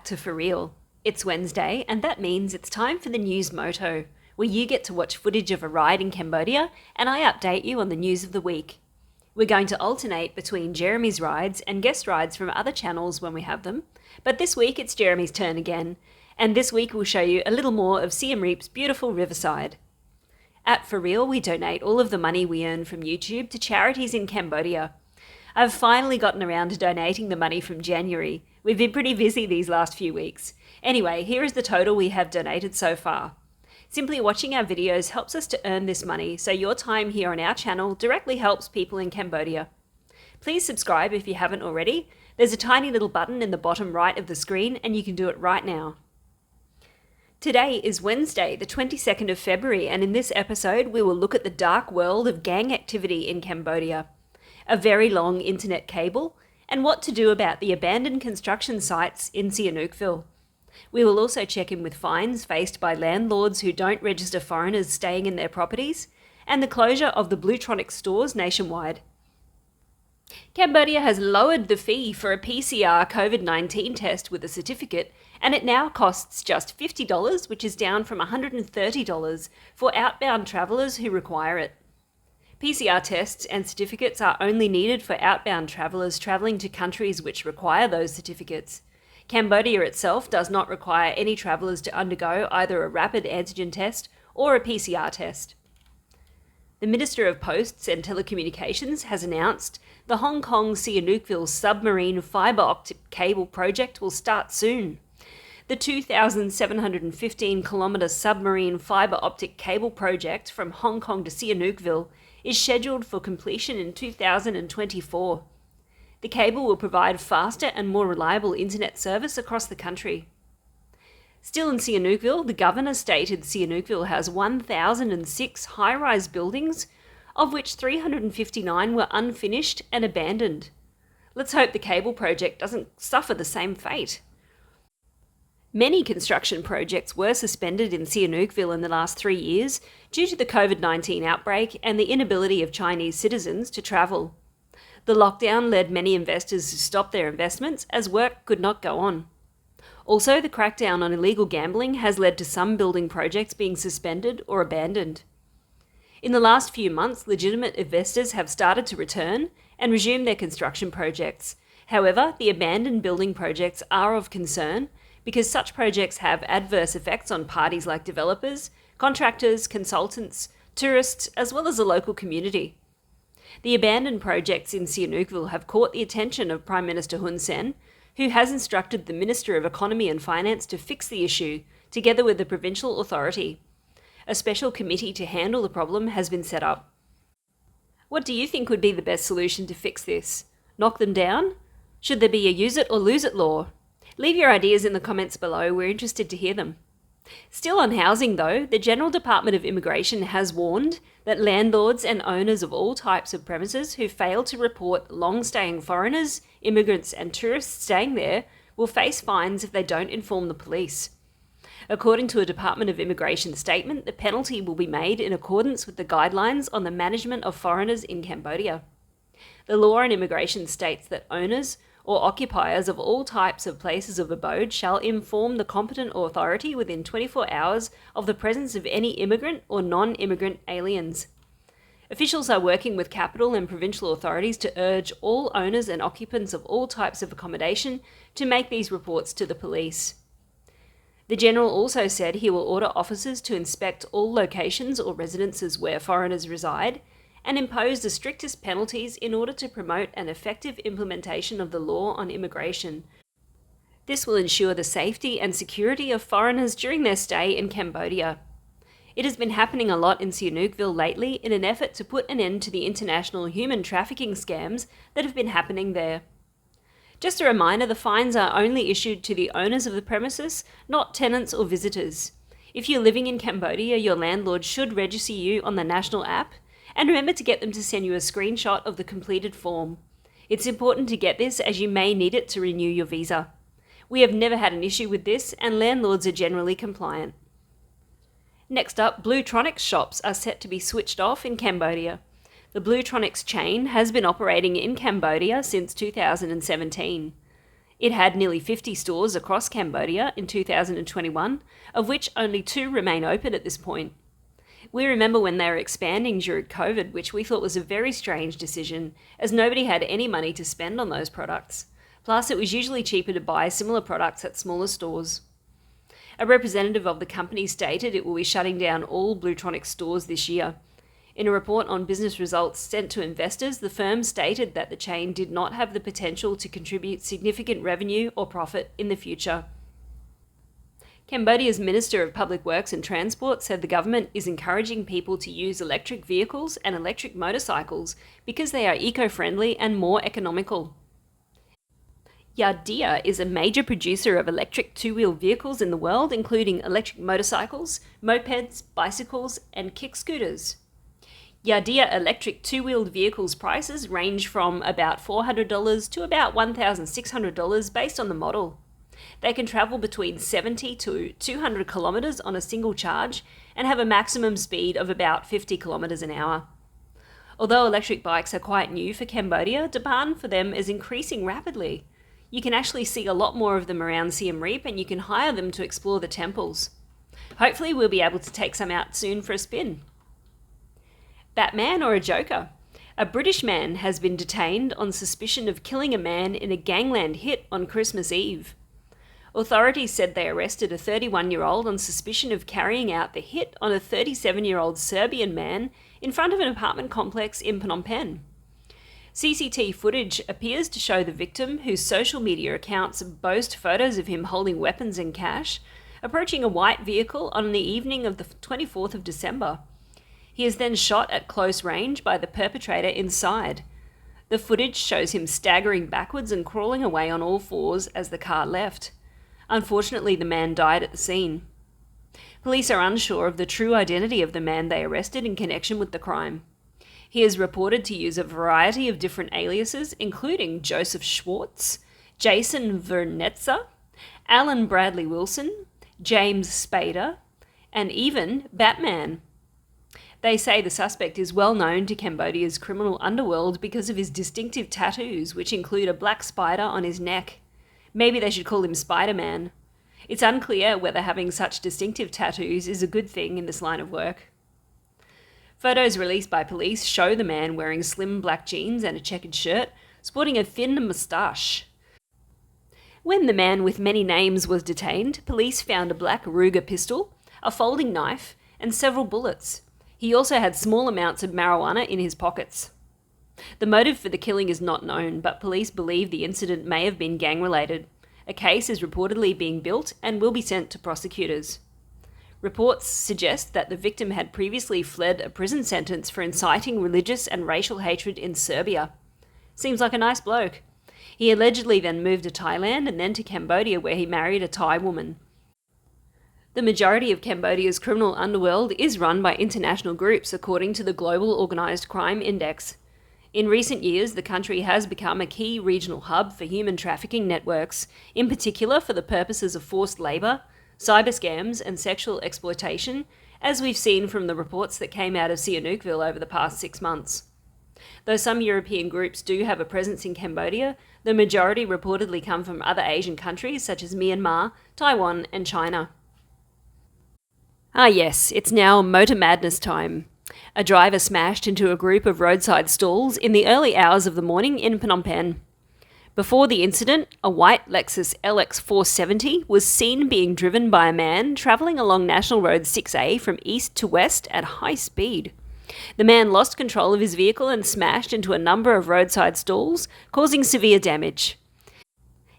to For Real. It's Wednesday, and that means it's time for the News Moto, where you get to watch footage of a ride in Cambodia, and I update you on the news of the week. We're going to alternate between Jeremy's rides and guest rides from other channels when we have them, but this week it's Jeremy's turn again, and this week we'll show you a little more of Siem Reap's beautiful riverside. At For Real, we donate all of the money we earn from YouTube to charities in Cambodia. I've finally gotten around to donating the money from January. We've been pretty busy these last few weeks. Anyway, here is the total we have donated so far. Simply watching our videos helps us to earn this money, so your time here on our channel directly helps people in Cambodia. Please subscribe if you haven't already. There's a tiny little button in the bottom right of the screen, and you can do it right now. Today is Wednesday, the 22nd of February, and in this episode we will look at the dark world of gang activity in Cambodia, a very long internet cable, and what to do about the abandoned construction sites in Sihanoukville. We will also check in with fines faced by landlords who don't register foreigners staying in their properties, and the closure of the Bluetronic stores nationwide. Cambodia has lowered the fee for a PCR COVID-19 test with a certificate, and it now costs just $50, which is down from $130 for outbound travellers who require it. PCR tests and certificates are only needed for outbound travellers travelling to countries which require those certificates. Cambodia itself does not require any travellers to undergo either a rapid antigen test or a PCR test. The Minister of Posts and Telecommunications has announced the Hong Kong-Sihanoukville submarine fibre optic cable project will start soon. The 2,715-kilometre submarine fibre optic cable project from Hong Kong to Sihanoukville is scheduled for completion in 2024. The cable will provide faster and more reliable internet service across the country. Still in Sihanoukville, the governor stated Sihanoukville has 1,006 high-rise buildings, of which 359 were unfinished and abandoned. Let's hope the cable project doesn't suffer the same fate. Many construction projects were suspended in Sihanoukville in the last 3 years due to the COVID-19 outbreak and the inability of Chinese citizens to travel. The lockdown led many investors to stop their investments as work could not go on. Also, the crackdown on illegal gambling has led to some building projects being suspended or abandoned. In the last few months, legitimate investors have started to return and resume their construction projects. However, the abandoned building projects are of concern because such projects have adverse effects on parties like developers, contractors, consultants, tourists, as well as the local community. The abandoned projects in Sihanoukville have caught the attention of Prime Minister Hun Sen, who has instructed the Minister of Economy and Finance to fix the issue, together with the provincial authority. A special committee to handle the problem has been set up. What do you think would be the best solution to fix this? Knock them down? Should there be a use it or lose it law? Leave your ideas in the comments below, we're interested to hear them. Still on housing though, the General Department of Immigration has warned that landlords and owners of all types of premises who fail to report long-staying foreigners, immigrants and tourists staying there will face fines if they don't inform the police. According to a Department of Immigration statement, the penalty will be made in accordance with the guidelines on the management of foreigners in Cambodia. The law on immigration states that owners or occupiers of all types of places of abode shall inform the competent authority within 24 hours of the presence of any immigrant or non-immigrant aliens. Officials are working with capital and provincial authorities to urge all owners and occupants of all types of accommodation to make these reports to the police. The General also said he will order officers to inspect all locations or residences where foreigners reside and impose the strictest penalties in order to promote an effective implementation of the law on immigration. This will ensure the safety and security of foreigners during their stay in Cambodia. It has been happening a lot in Sihanoukville lately in an effort to put an end to the international human trafficking scams that have been happening there. Just a reminder, the fines are only issued to the owners of the premises, not tenants or visitors. If you're living in Cambodia, your landlord should register you on the national app, and remember to get them to send you a screenshot of the completed form. It's important to get this as you may need it to renew your visa. We have never had an issue with this, and landlords are generally compliant. Next up, Bluetronics shops are set to be switched off in Cambodia. The Bluetronics chain has been operating in Cambodia since 2017. It had nearly 50 stores across Cambodia in 2021, of which only 2 remain open at this point. We remember when they were expanding during COVID, which we thought was a very strange decision, as nobody had any money to spend on those products. Plus, it was usually cheaper to buy similar products at smaller stores. A representative of the company stated it will be shutting down all Bluetronic stores this year. In a report on business results sent to investors, the firm stated that the chain did not have the potential to contribute significant revenue or profit in the future. Cambodia's Minister of Public Works and Transport said the government is encouraging people to use electric vehicles and electric motorcycles because they are eco-friendly and more economical. Yardia is a major producer of electric two-wheel vehicles in the world, including electric motorcycles, mopeds, bicycles, and kick scooters. Yardia electric two-wheeled vehicles prices range from about $400 to about $1,600 based on the model. They can travel between 70 to 200 kilometers on a single charge and have a maximum speed of about 50 kilometers an hour. Although electric bikes are quite new for Cambodia, demand for them is increasing rapidly. You can actually see a lot more of them around Siem Reap, and you can hire them to explore the temples. Hopefully we'll be able to take some out soon for a spin. Batman or a Joker? A British man has been detained on suspicion of killing a man in a gangland hit on Christmas Eve. Authorities said they arrested a 31-year-old on suspicion of carrying out the hit on a 37-year-old Serbian man in front of an apartment complex in Phnom Penh. CCTV footage appears to show the victim, whose social media accounts boast photos of him holding weapons and cash, approaching a white vehicle on the evening of the 24th of December. He is then shot at close range by the perpetrator inside. The footage shows him staggering backwards and crawling away on all fours as the car left. Unfortunately, the man died at the scene. Police are unsure of the true identity of the man they arrested in connection with the crime. He is reported to use a variety of different aliases, including Joseph Schwartz, Jason Vernetza, Alan Bradley Wilson, James Spader, and even Batman. They say the suspect is well known to Cambodia's criminal underworld because of his distinctive tattoos, which include a black spider on his neck. Maybe they should call him Spider-Man. It's unclear whether having such distinctive tattoos is a good thing in this line of work. Photos released by police show the man wearing slim black jeans and a checkered shirt, sporting a thin moustache. When the man with many names was detained, police found a black Ruger pistol, a folding knife, and several bullets. He also had small amounts of marijuana in his pockets. The motive for the killing is not known, but police believe the incident may have been gang-related. A case is reportedly being built and will be sent to prosecutors. Reports suggest that the victim had previously fled a prison sentence for inciting religious and racial hatred in Serbia. Seems like a nice bloke. He allegedly then moved to Thailand and then to Cambodia, where he married a Thai woman. The majority of Cambodia's criminal underworld is run by international groups, according to the Global Organised Crime Index. In recent years, the country has become a key regional hub for human trafficking networks, in particular for the purposes of forced labour, cyber scams and sexual exploitation, as we've seen from the reports that came out of Sihanoukville over the past 6 months. Though some European groups do have a presence in Cambodia, the majority reportedly come from other Asian countries such as Myanmar, Taiwan and China. Ah yes, it's now Motor Madness time. A driver smashed into a group of roadside stalls in the early hours of the morning in Phnom Penh. Before the incident, a white Lexus LX 470 was seen being driven by a man travelling along National Road 6A from east to west at high speed. The man lost control of his vehicle and smashed into a number of roadside stalls, causing severe damage.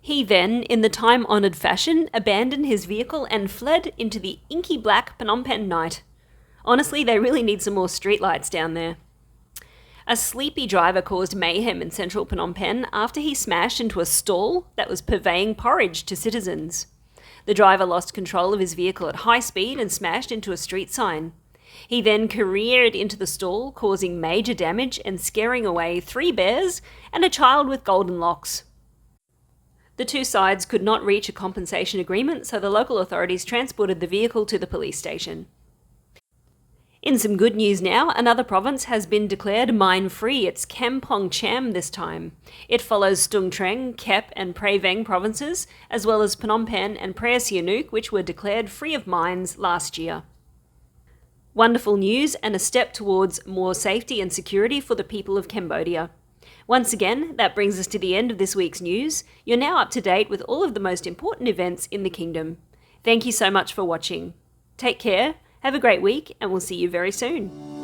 He then, in the time-honoured fashion, abandoned his vehicle and fled into the inky black Phnom Penh night. Honestly, they really need some more streetlights down there. A sleepy driver caused mayhem in central Phnom Penh after he smashed into a stall that was purveying porridge to citizens. The driver lost control of his vehicle at high speed and smashed into a street sign. He then careered into the stall, causing major damage and scaring away 3 bears and a child with golden locks. The two sides could not reach a compensation agreement, so the local authorities transported the vehicle to the police station. In some good news now, another province has been declared mine-free. It's Kampong Cham this time. It follows Stung Treng, Kep and Prey Veng provinces, as well as Phnom Penh and Preah Sihanouk, which were declared free of mines last year. Wonderful news and a step towards more safety and security for the people of Cambodia. Once again, that brings us to the end of this week's news. You're now up to date with all of the most important events in the kingdom. Thank you so much for watching. Take care. Have a great week, and we'll see you very soon.